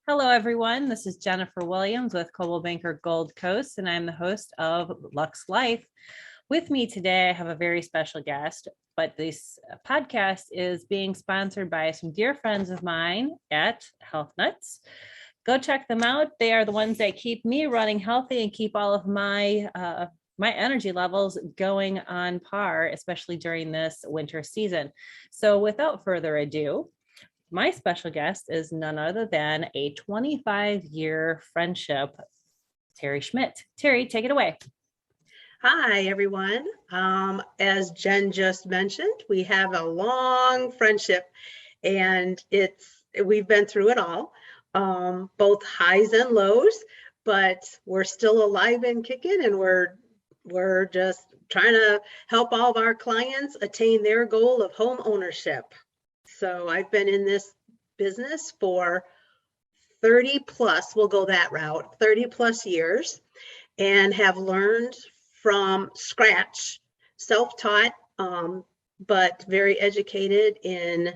Hello, everyone. This is Jennifer Williams with Coldwell Banker Gold Coast, and I'm the host of LUXE Life. With me today, I have a very special guest, but this podcast is being sponsored by some dear friends of mine at Health Nuts. Go check them out. They are the ones that keep me running healthy and keep all of my energy levels going on par, especially during this winter season. So without further ado, my special guest is none other than a 25-year friendship, Terri Schmidt. Terri, take it away. Hi, everyone. As Jen just mentioned, we have a long friendship, and we've been through it all, both highs and lows, but we're still alive and kicking, and we're just trying to help all of our clients attain their goal of home ownership. So I've been in this business for 30 plus, we'll go that route, 30 plus years, and have learned from scratch, self-taught, but very educated in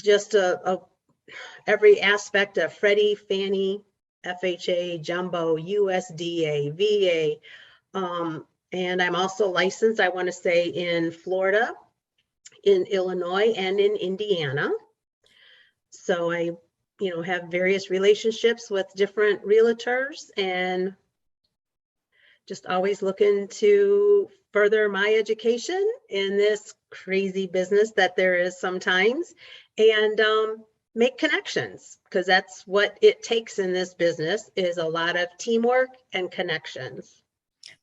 just every aspect of Freddie, Fannie, FHA, Jumbo, USDA, VA, and I'm also licensed, I want to say, in Florida, in Illinois, and in Indiana. So I, have various relationships with different realtors and just always looking to further my education in this crazy business that there is sometimes, and make connections, because that's what it takes in this business, is a lot of teamwork and connections.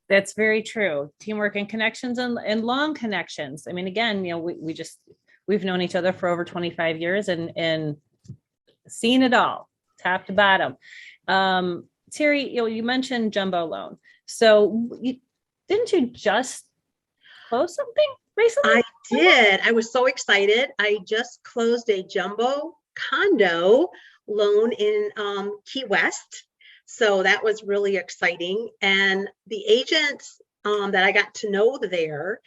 That's very true. Teamwork and connections and long connections. I mean, again, we've known each other for over 25 years and seen it all, top to bottom. Terri, you mentioned jumbo loan. So didn't you just close something recently? I did. I was so excited. I just closed a jumbo condo loan in Key West. So that was really exciting. And the agent that I got to know there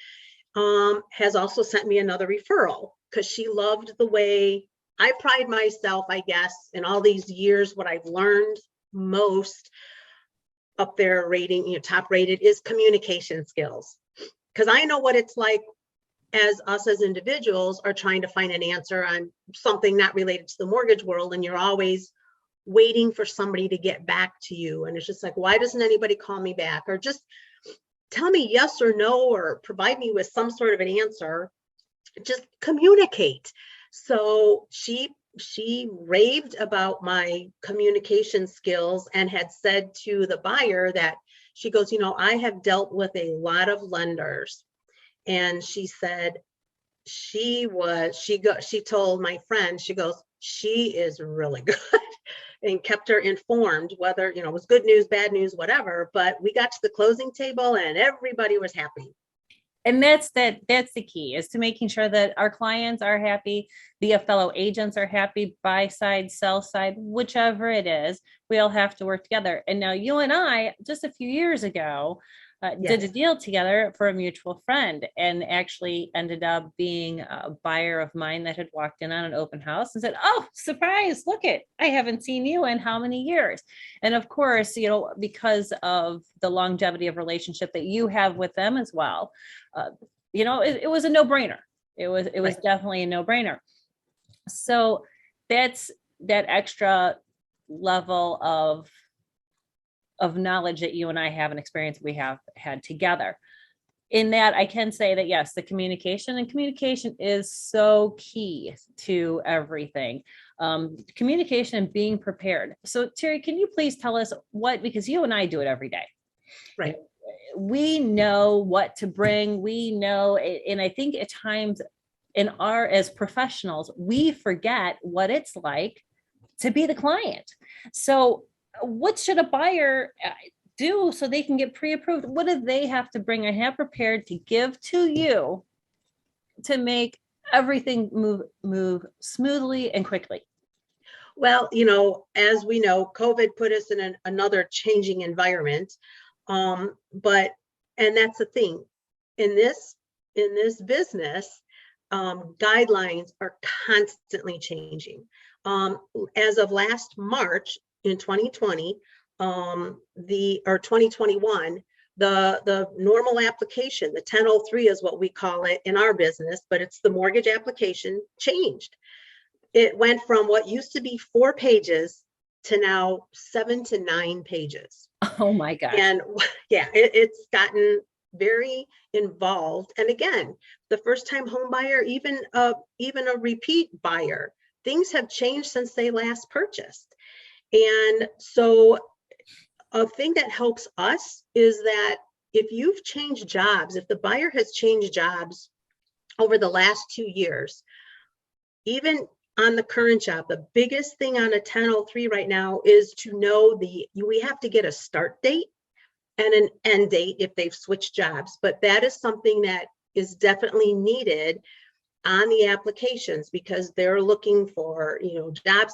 has also sent me another referral, because she loved the way I pride myself, I guess, in all these years. What I've learned most up there rating, top rated, is communication skills. Because I know what it's like as us as individuals are trying to find an answer on something not related to the mortgage world, and you're always waiting for somebody to get back to you. And it's just like, why doesn't anybody call me back? Or just tell me yes or no, or provide me with some sort of an answer. Just communicate. So she raved about my communication skills and had said to the buyer that, she goes, I have dealt with a lot of lenders. And she said, she told my friend, she goes, she is really good, and kept her informed, whether, it was good news, bad news, whatever. But we got to the closing table and everybody was happy. And that's the key, is to making sure that our clients are happy, the fellow agents are happy, buy side, sell side, whichever it is, we all have to work together. And now you and I, just a few years ago, did a deal together for a mutual friend, and actually ended up being a buyer of mine that had walked in on an open house and said, "Oh, surprise, look it, I haven't seen you in how many years?" And of course, because of the longevity of relationship that you have with them as well, it was a no-brainer. It was Right. definitely a no-brainer. So that's that extra level of knowledge that you and I have, and experience we have had together. In that, I can say that yes, the communication is so key to everything. Communication and being prepared. So Terri, can you please tell us because you and I do it every day. Right. We know what to bring. We know, and I think at times as professionals, we forget what it's like to be the client. So what should a buyer do so they can get pre-approved? What do they have to bring and have prepared to give to you to make everything move smoothly and quickly? Well, as we know, COVID put us in another changing environment. But, and that's the thing, in this business, guidelines are constantly changing. As of last March in 2020, or 2021, the normal application, the 1003 is what we call it in our business, but it's the mortgage application, changed. It went from what used to be 4 pages to now 7 to 9 pages. Oh my gosh. And yeah, it's gotten very involved. And again, the first time home buyer, even a repeat buyer, things have changed since they last purchased. And so a thing that helps us is that if you've changed jobs, if the buyer has changed jobs over the last 2 years, even on the current job, the biggest thing on a 1003 right now is to know we have to get a start date and an end date if they've switched jobs. But that is something that is definitely needed on the applications, because they're looking for, job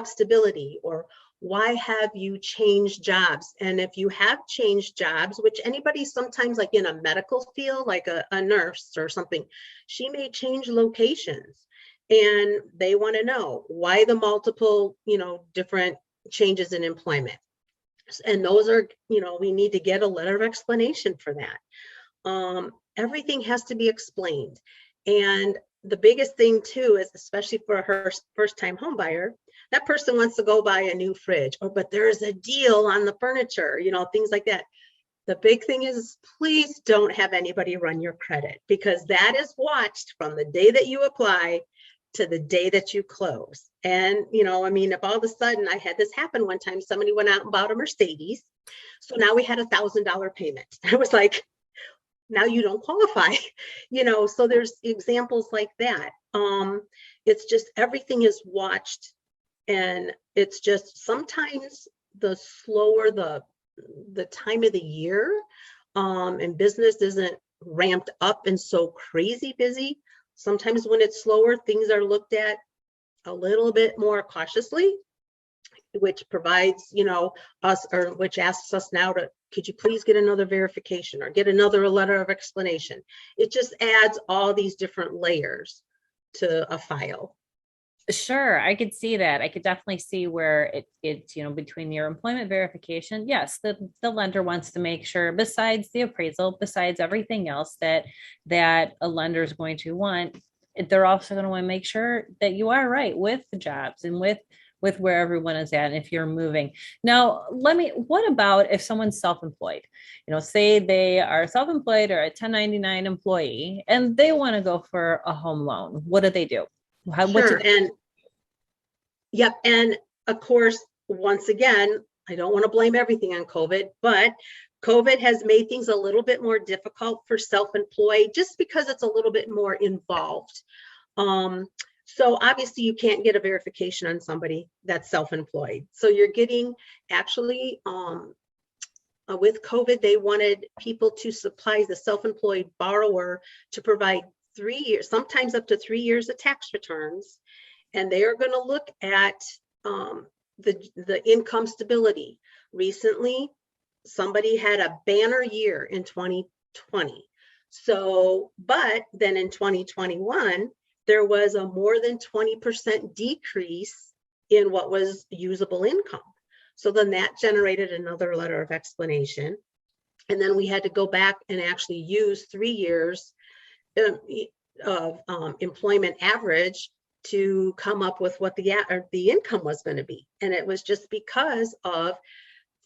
stability, or why have you changed jobs? And if you have changed jobs, which anybody sometimes, like in a medical field, like a nurse or something, she may change locations, and they want to know why the multiple, different changes in employment. And those are, we need to get a letter of explanation for that. Everything has to be explained. And the biggest thing too is, especially for her first-time home buyer, that person wants to go buy a new fridge, but there's a deal on the furniture, things like that. The big thing is, please don't have anybody run your credit, because that is watched from the day that you apply to the day that you close. And, if all of a sudden, I had this happen one time, somebody went out and bought a Mercedes. So now we had $1,000 payment. I was like, now you don't qualify, so there's examples like that. It's just, everything is watched, and it's just sometimes the slower the time of the year, and business isn't ramped up and so crazy busy. Sometimes when it's slower, things are looked at a little bit more cautiously, which provides, which asks us now could you please get another verification or get another letter of explanation? It just adds all these different layers to a file. Sure, I could see that. I could definitely see where it's, between your employment verification. Yes, the lender wants to make sure, besides the appraisal, besides everything else that a lender is going to want, they're also going to want to make sure that you are right with the jobs and with where everyone is at, and if you're moving. Now, what about if someone's self-employed? Say they are self-employed or a 1099 employee, and they want to go for a home loan. What do they do? Sure. And of course, once again, I don't want to blame everything on COVID, but COVID has made things a little bit more difficult for self-employed, just because it's a little bit more involved. So obviously you can't get a verification on somebody that's self-employed. So you're getting, actually, with COVID, they wanted people to supply the self-employed borrower to provide 3 years, sometimes up to 3 years of tax returns. And they are going to look at the income stability. Recently, somebody had a banner year in 2020. So, but then in 2021, there was a more than 20% decrease in what was usable income. So then that generated another letter of explanation. And then we had to go back and actually use 3 years of employment average to come up with what the income was going to be. And it was just because of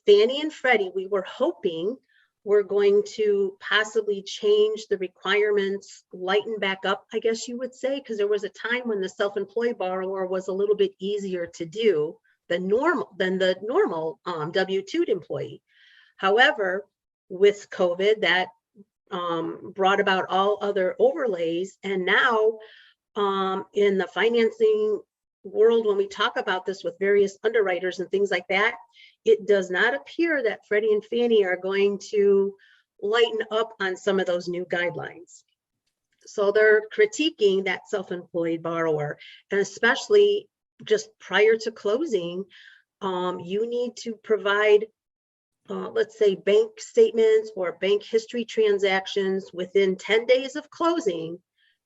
Fannie and Freddie. We were hoping we're going to possibly change the requirements, lighten back up, I guess you would say, because there was a time when the self-employed borrower was a little bit easier to do than the normal W-2 employee. However, with COVID, that brought about all other overlays. And now in the financing world, when we talk about this with various underwriters and things like that, it does not appear that Freddie and Fannie are going to lighten up on some of those new guidelines. So they're critiquing that self-employed borrower, and especially just prior to closing, you need to provide, let's say, bank statements or bank history transactions within 10 days of closing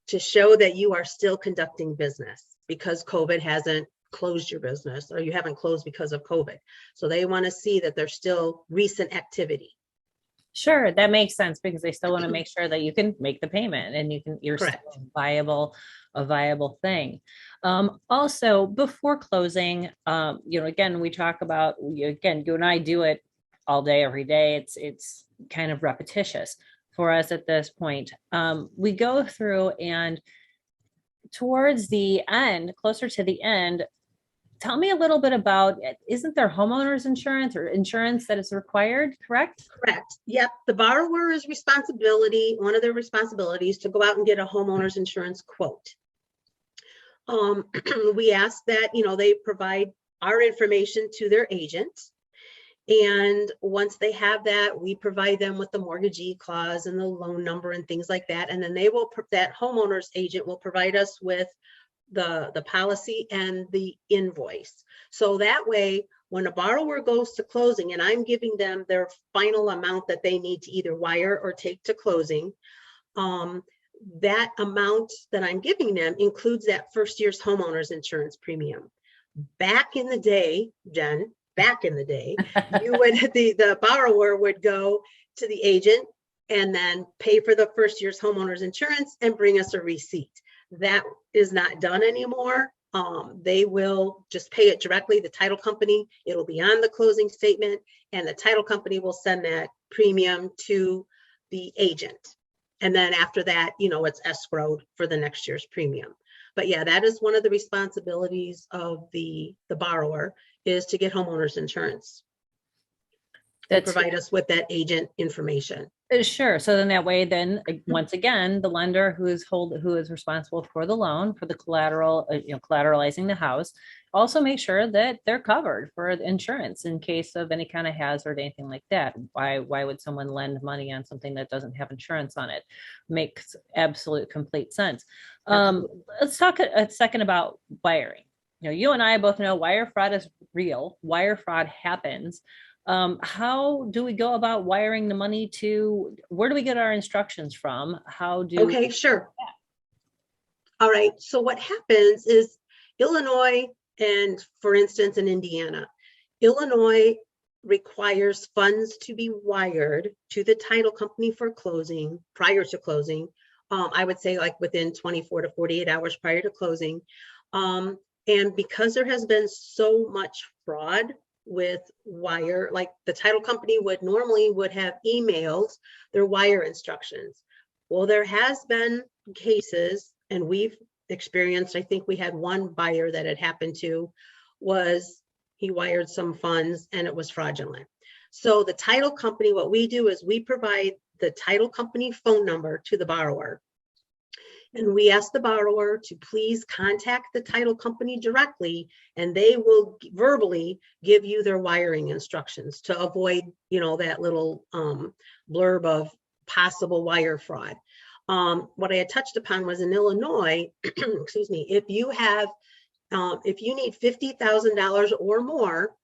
to show that you are still conducting business. because COVID hasn't closed your business, or you haven't closed because of COVID. So they want to see that there's still recent activity. Sure, that makes sense because they still want to make sure that you can make the payment and you're still Correct. a viable thing. Also, before closing, again, we talk about, again, you and I do it all day, every day. It's kind of repetitious for us at this point. We go through, and towards the end, closer to the end, tell me a little bit about, isn't there homeowners insurance or insurance that is required, correct? Correct. Yep. The borrower is one of their responsibilities to go out and get a homeowner's insurance quote. We ask that, they provide our information to their agent. And once they have that, we provide them with the mortgagee clause and the loan number and things like that. And then that homeowner's agent will provide us with the policy and the invoice. So that way, when a borrower goes to closing and I'm giving them their final amount that they need to either wire or take to closing, that amount that I'm giving them includes that first year's homeowner's insurance premium. Back in the day, Jen, the borrower would go to the agent and then pay for the first year's homeowner's insurance and bring us a receipt. That is not done anymore. They will just pay it directly. The title company, it'll be on the closing statement, and the title company will send that premium to the agent. And then after that, it's escrowed for the next year's premium. But yeah, that is one of the responsibilities of the borrower, is to get homeowners insurance. They provide us with that agent information. Sure. So then that way, then once again, the lender who is responsible for the loan, for the collateral, collateralizing the house, also make sure that they're covered for insurance in case of any kind of hazard, anything like that. Why would someone lend money on something that doesn't have insurance on it? Makes absolute complete sense. Let's talk a second about wiring. You and I both know wire fraud is real. Wire fraud happens. How do we go about wiring the money to, where do we get our instructions from? Okay, sure. All right. So what happens is Illinois, and for instance, in Indiana, Illinois requires funds to be wired to the title company for closing, prior to closing. I would say like within 24 to 48 hours prior to closing. And because there has been so much fraud with wire, like the title company would have emailed their wire instructions. Well, there has been cases, and we've experienced, I think we had one buyer that had happened to, was he wired some funds and it was fraudulent. So the title company, what we do is we provide the title company phone number to the borrower. And we ask the borrower to please contact the title company directly, and they will verbally give you their wiring instructions to avoid, that little blurb of possible wire fraud. What I had touched upon was in Illinois, excuse me, if you need $50,000 or more,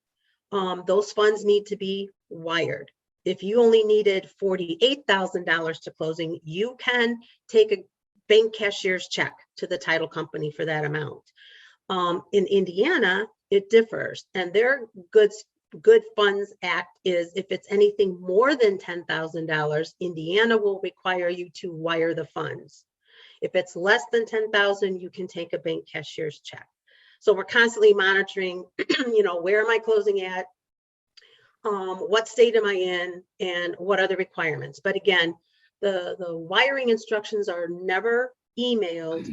those funds need to be wired. If you only needed $48,000 to closing, you can take a bank cashier's check to the title company for that amount. In Indiana, it differs, and their Good Funds Act is if it's anything more than $10,000, Indiana will require you to wire the funds. If it's less than $10,000, you can take a bank cashier's check. So we're constantly monitoring, where am I closing at? What state am I in? And what are the requirements? But again, the wiring instructions are never emailed.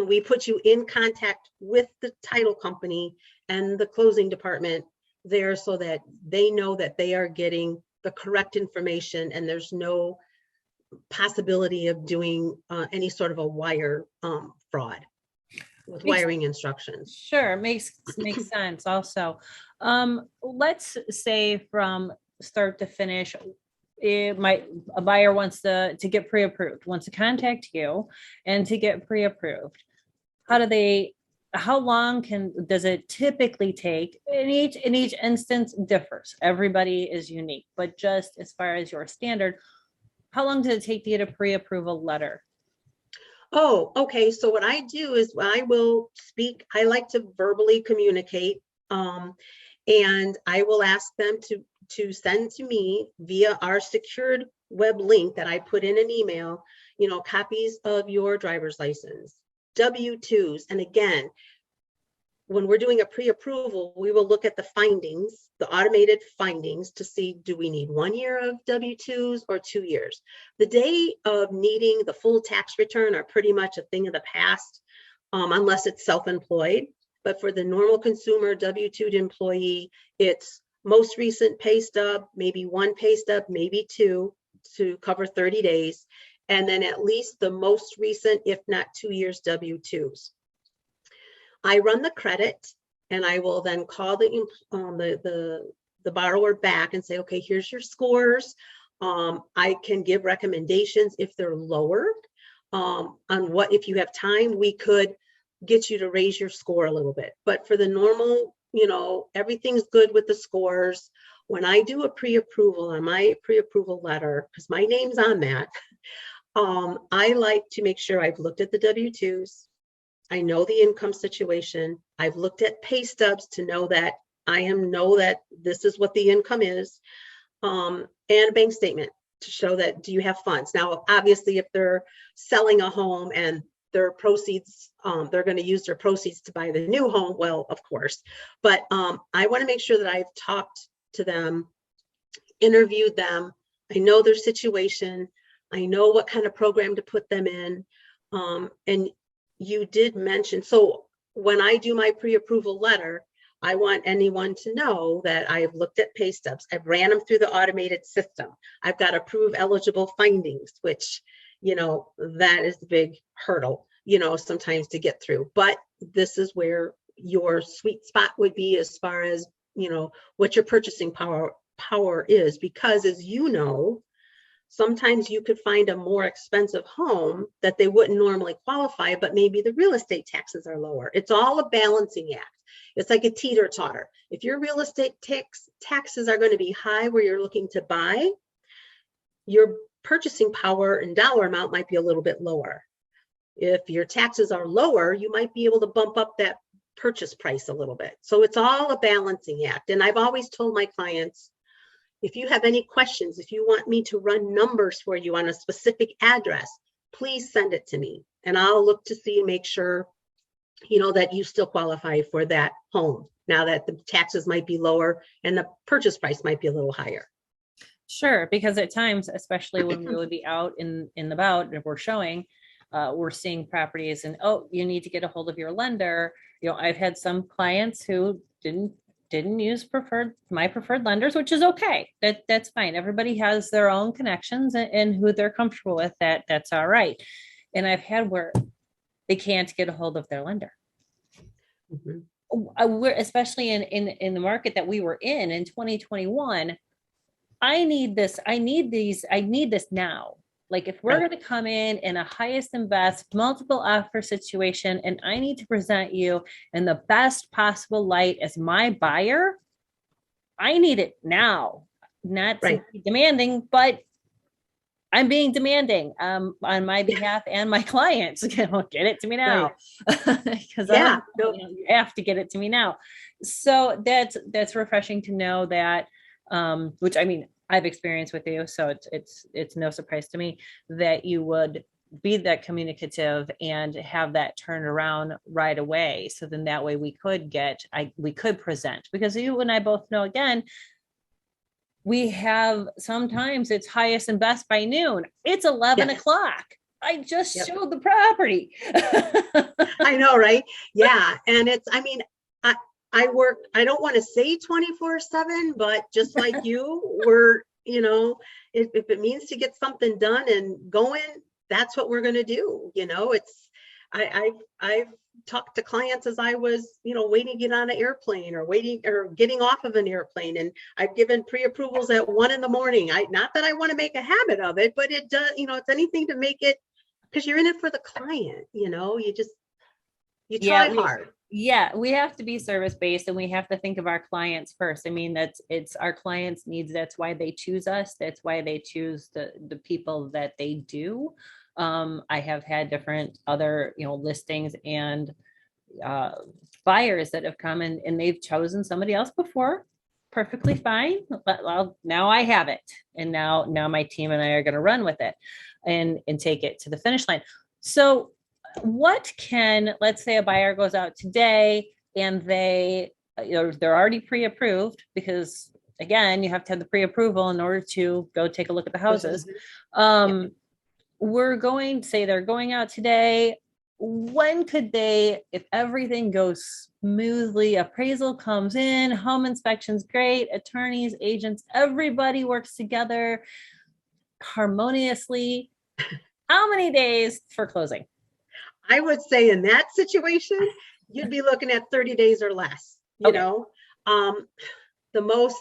We put you in contact with the title company and the closing department there so that they know that they are getting the correct information and there's no possibility of doing any sort of a wire fraud with wiring instructions. Sure, makes sense also. Let's say from start to finish, a buyer wants to get pre-approved, wants to contact you and to get pre-approved. How long does it typically take? In each instance differs. Everybody is unique, but just as far as your standard, how long does it take to get a pre-approval letter? Oh, okay. So what I do is I will speak, I like to verbally communicate. And I will ask them to send to me via our secured web link that I put in an email, copies of your driver's license, W-2s. And again, when we're doing a pre-approval, we will look at the findings, the automated findings, to see, do we need 1 year of W-2s or 2 years? The day of needing the full tax return are pretty much a thing of the past, unless it's self-employed. But for the normal consumer W-2 employee, it's most recent pay stub, maybe 1 pay stub, maybe 2 to cover 30 days. And then at least the most recent, if not 2 years W-2s. I run the credit, and I will then call the borrower back and say, okay, here's your scores. I can give recommendations if they're lower on what, if you have time, we could get you to raise your score a little bit. But for the normal, everything's good with the scores. When I do a pre-approval on my pre-approval letter, because my name's on that, I like to make sure I've looked at the W-2s. I know the income situation. I've looked at pay stubs to know that know that this is what the income is, and a bank statement to show that, do you have funds? Now, obviously, if they're selling a home and their proceeds, they're going to use their proceeds to buy the new home, well, of course. But I want to make sure that I've talked to them, interviewed them. I know their situation. I know what kind of program to put them in. And you did mention, so when I do my pre-approval letter, I want anyone to know that I've looked at pay stubs. I've ran them through the automated system. I've got approve eligible findings, which, that is the big hurdle, sometimes to get through. But this is where your sweet spot would be as far as, what your purchasing power is, because as sometimes you could find a more expensive home that they wouldn't normally qualify, but maybe the real estate taxes are lower. It's all a balancing act. It's like a teeter-totter. If your real estate taxes are going to be high where you're looking to buy, your purchasing power and dollar amount might be a little bit lower. If your taxes are lower, you might be able to bump up that purchase price a little bit. So it's all a balancing act. And I've always told my clients, if you have any questions, if you want me to run numbers for you on a specific address, please send it to me. And I'll look to see and make sure, that you still qualify for that home now that the taxes might be lower and the purchase price might be a little higher. Sure, because at times, especially when we would be out in about, if we're showing, we're seeing properties and, oh, you need to get a hold of your lender. I've had some clients who didn't use my preferred lenders, which is okay. That's fine. Everybody has their own connections and who they're comfortable with. That's all right. And I've had where they can't get a hold of their lender. We're especially in the market that we were in 2021. I need this. I need this now. Like if we're going to come in a highest and best multiple offer situation, and I need to present you in the best possible light as my buyer, I need it now. Not to be demanding, but I'm being demanding on my behalf and my clients. Get it to me now, because you have to get it to me now. So that's refreshing to know that, which I mean, I've experienced with you, so it's no surprise to me that you would be that communicative and have that turned around right away. So then that way we could present, because you and I both know, again, we have sometimes it's highest and best by noon. It's 11 o'clock. I just showed the property. I know, right? Yeah. And I work, I don't want to say 24/7, but just like you, we're, if it means to get something done and going, that's what we're going to do. I've talked to clients as I was, waiting to get on an airplane or getting off of an airplane. And I've given pre-approvals at 1 a.m. Not that I want to make a habit of it, but it does, it's anything to make it, because you're in it for the client, you try hard. Yeah, we have to be service-based, and we have to think of our clients first. I mean, it's our clients' needs. That's why they choose us. That's why they choose the people that they do. I have had different other, listings and uh, buyers that have come in and they've chosen somebody else before. Perfectly fine. But well, now I have it. And now my team and I are going to run with it and take it to the finish line. So let's say a buyer goes out today and they're already pre-approved, because again, you have to have the pre-approval in order to go take a look at the houses. We're going to say they're going out today. When could they, if everything goes smoothly, appraisal comes in, home inspection's great, attorneys, agents, everybody works together harmoniously, how many days for closing? I would say in that situation, you'd be looking at 30 days or less, Okay. The most,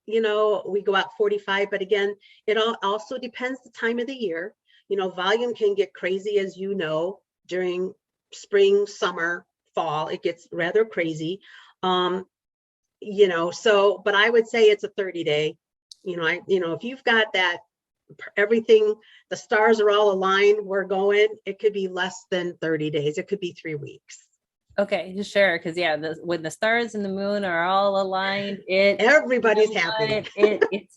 we go out 45, but again, it also depends the time of the year. Volume can get crazy, as during spring, summer, fall, it gets rather crazy. But I would say it's a 30-day, if you've got that, everything, the stars are all aligned, we're going, it could be less than 30 days. It could be 3 weeks. Okay, just sure. Because when the stars and the moon are all aligned, everybody's happy. It's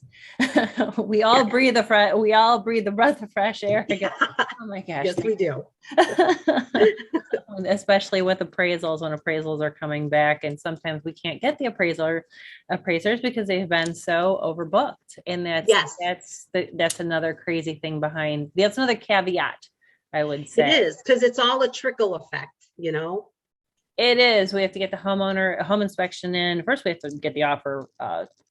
we all breathe the breath of fresh air. Oh my gosh. Yes, we do. Especially with appraisals, when appraisals are coming back, and sometimes we can't get the appraisers because they've been so overbooked. And that's another crazy thing behind. That's another caveat, I would say. It is, because it's all a trickle effect, It is. We have to get the home inspection in. First, we have to get the offer,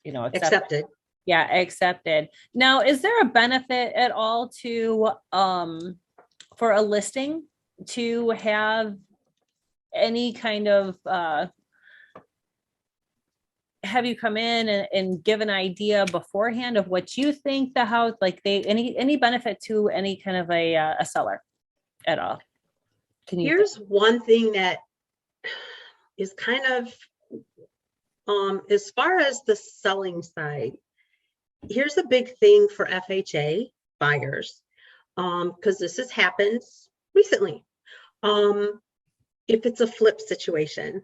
accepted. Yeah, accepted. Now, is there a benefit at all to, for a listing to have any kind of, have you come in and give an idea beforehand of what you think the house, like any benefit to any kind of a seller at all? Here's one thing that is kind of, as far as the selling side, here's a big thing for FHA buyers, because this has happened recently. If it's a flip situation,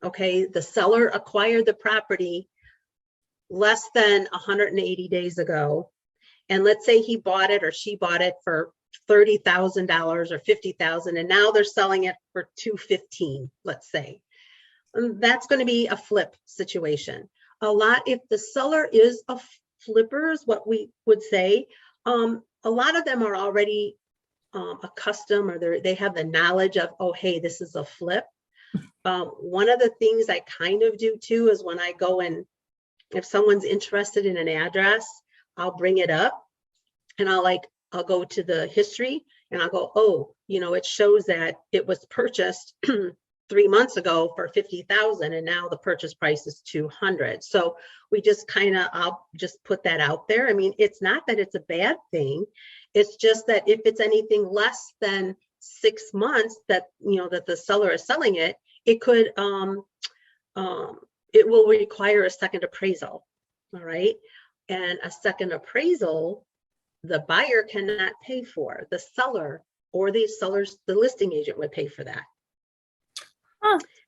okay, the seller acquired the property less than 180 days ago, and let's say he bought it or she bought it for $30,000 or $50,000, and now they're selling it for $215,000, let's say. That's going to be a flip situation. If the seller is a flipper, is what we would say, a lot of them are already accustomed, or they have the knowledge of, oh, hey, this is a flip. One of the things I kind of do too is when I go in, if someone's interested in an address, I'll bring it up and I'll go to the history and I'll go, oh, it shows that it was purchased 3 months ago for $50,000, and now the purchase price is $200,000. So we just I'll just put that out there. I mean, it's not that it's a bad thing. It's just that if it's anything less than 6 months that, that the seller is selling it, it could, it will require a second appraisal. All right. And a second appraisal, the buyer cannot pay for. The seller or the listing agent would pay for that.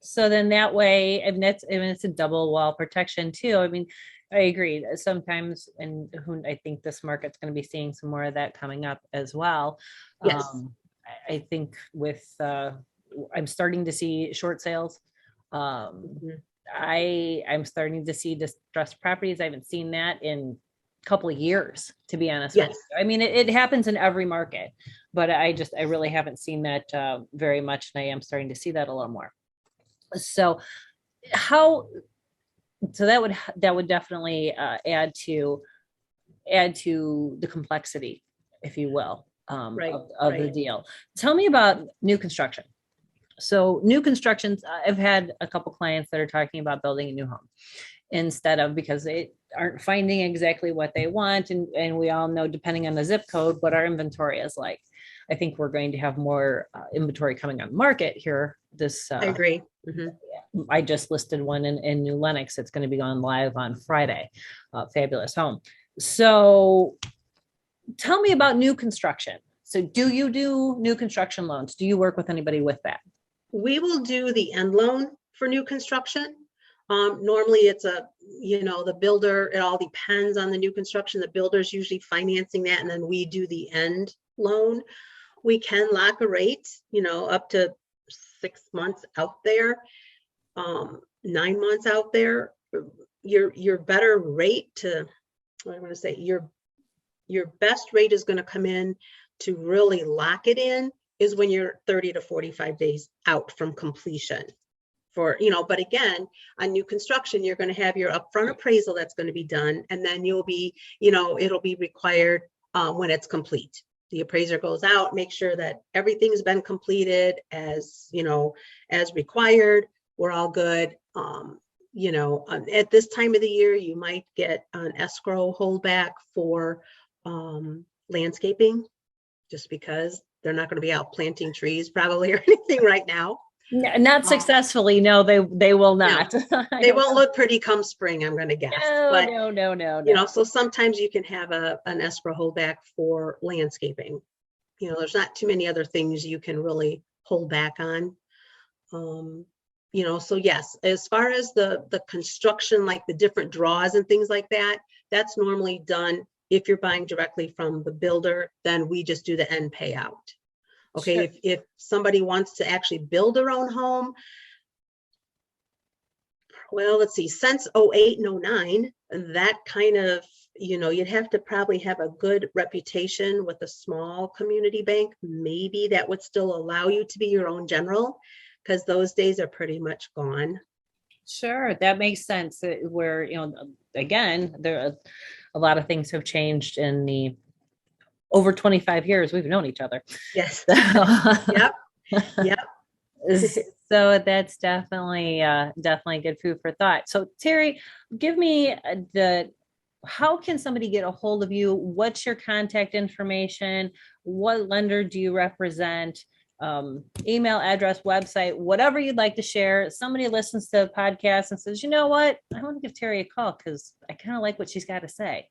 So then that way, it's a double wall protection too. I mean, I agree. Sometimes, and I think this market's going to be seeing some more of that coming up as well. Yes. I think with, I'm starting to see short sales. I'm starting to see distressed properties. I haven't seen that in a couple of years, to be honest. Yes. With you. I mean, it happens in every market, but I really haven't seen that very much. And I am starting to see that a little more. So that would definitely add to the complexity, if you will, of the deal. Tell me about new construction. So new constructions, I've had a couple clients that are talking about building a new home because they aren't finding exactly what they want. And we all know, depending on the zip code, what our inventory is like. I think we're going to have more inventory coming on the market here. I agree. Mm-hmm. I just listed one in New Lenox. It's going to be on live on Friday. Fabulous home. So tell me about new construction. So do you do new construction loans? Do you work with anybody with that? We will do the end loan for new construction. Normally it's the builder, it all depends on the new construction. The builder's usually financing that, and then we do the end loan. We can lock a rate, up to 6 months out there, 9 months out there. Your better rate your best rate is going to come in to really lock it in is when you're 30 to 45 days out from completion. But again, on new construction, you're going to have your upfront appraisal that's going to be done, and then it'll be required when it's complete. The appraiser goes out, make sure that everything's been completed as required. We're all good. At this time of the year, you might get an escrow holdback for landscaping, just because they're not going to be out planting trees probably or anything right now. Not successfully. No, they will not. No, they won't look pretty come spring, I'm going to guess. No. So sometimes you can have an escrow holdback for landscaping. There's not too many other things you can really hold back on. So yes, as far as the construction, like the different draws and things like that, that's normally done. If you're buying directly from the builder, then we just do the end payout. Okay, sure. If somebody wants to actually build their own home, well, let's see, since 08 and 09, that kind of, you'd have to probably have a good reputation with a small community bank. Maybe that would still allow you to be your own general, because those days are pretty much gone. Sure, that makes sense. Where, again, there are a lot of things have changed in the over 25 years we've known each other. Yes. So, Yep. So that's definitely good food for thought. So Terri, give me how can somebody get a hold of you? What's your contact information? What lender do you represent? Email address, website, whatever you'd like to share. Somebody listens to the podcast and says, you know what, I want to give Terri a call because I kind of like what she's got to say.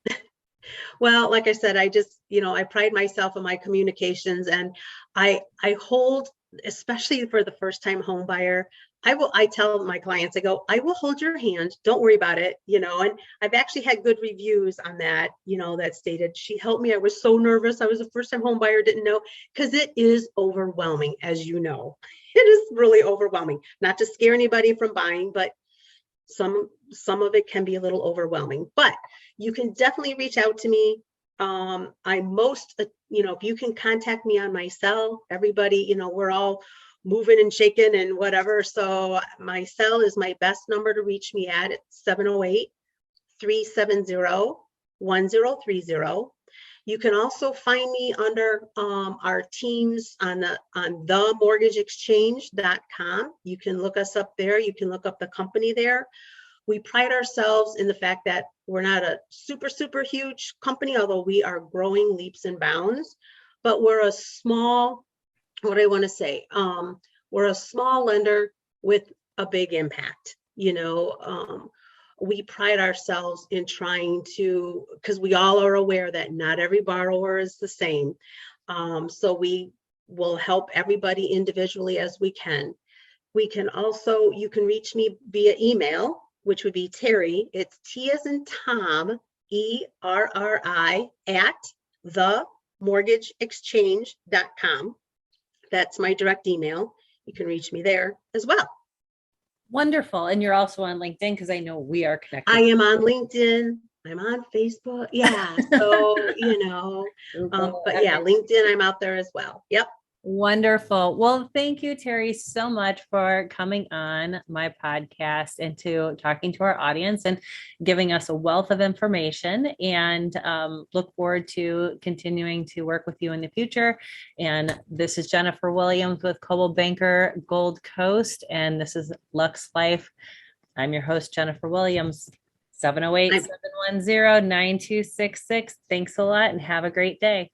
Well, like I said, I just, I pride myself on my communications, and I hold, especially for the first time home buyer, I tell my clients, I will hold your hand. Don't worry about it. And I've actually had good reviews on that, that stated, she helped me. I was so nervous. I was a first time home buyer, didn't know, because it is overwhelming. As you know, it is really overwhelming, not to scare anybody from buying, but some of it can be a little overwhelming. But you can definitely reach out to me. If you can contact me on my cell, everybody, we're all moving and shaking and whatever. So my cell is my best number to reach me at. It's 708-370-1030. You can also find me under our teams on themortgageexchange.com. You can look us up there. You can look up the company there. We pride ourselves in the fact that we're not a super, super huge company, although we are growing leaps and bounds, but we're a small, we're a small lender with a big impact. We pride ourselves in trying to, because we all are aware that not every borrower is the same. So we will help everybody individually as we can. You can reach me via email, which would be Terri. It's T as in Tom, ERRI @themortgageexchange.com. That's my direct email. You can reach me there as well. Wonderful. And you're also on LinkedIn, because I know we are connected. I am on LinkedIn. I'm on Facebook. Yeah. So, but yeah, LinkedIn, I'm out there as well. Yep. Wonderful. Well, thank you, Terri, so much for coming on my podcast and to talking to our audience and giving us a wealth of information, and look forward to continuing to work with you in the future. And this is Jennifer Williams with Coldwell Banker Gold Coast, and this is Lux Life. I'm your host, Jennifer Williams. 708-710-9266. Thanks a lot and have a great day.